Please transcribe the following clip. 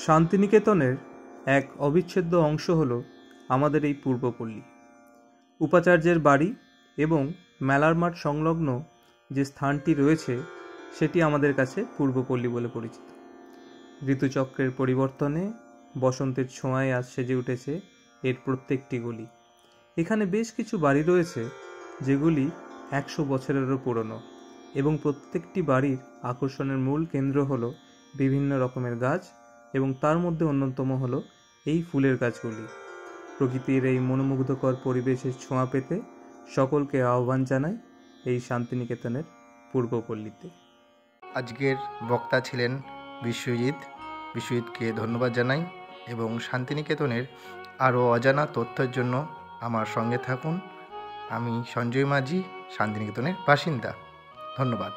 শান্তিনিকেতনের এক অবিচ্ছেদ্য অংশ হলো আমাদের এই পূর্বপল্লী। উপাচার্যের বাড়ি এবং মেলার মাঠ সংলগ্ন যে স্থানটি রয়েছে সেটি আমাদের কাছে পূর্বপল্লী বলে পরিচিত। ঋতুচক্রের পরিবর্তনে বসন্তের ছোঁয়ায় আজ সেজে উঠেছে এর প্রত্যেকটি গলি। এখানে বেশ কিছু বাড়ি রয়েছে যেগুলি 100 বছরেরও পুরনো, এবং প্রত্যেকটি বাড়ির আকর্ষণের মূল কেন্দ্র হলো বিভিন্ন রকমের গাছ, এবং তার মধ্যে অন্যতম হলো এই ফুলের গাছগুলি। প্রকৃতির এই মনোমুগ্ধকর পরিবেশের ছোঁয়া পেতে সকলকে আহ্বান জানাই এই শান্তিনিকেতনের পূর্বপল্লীতে। আজকের বক্তা ছিলেন বিশ্বজিৎকে ধন্যবাদ জানাই, এবং শান্তিনিকেতনের আরও অজানা তথ্যের জন্য আমার সঙ্গে থাকুন। আমি সঞ্জয় মাঝি, শান্তিনিকেতনের বাসিন্দা। ধন্যবাদ।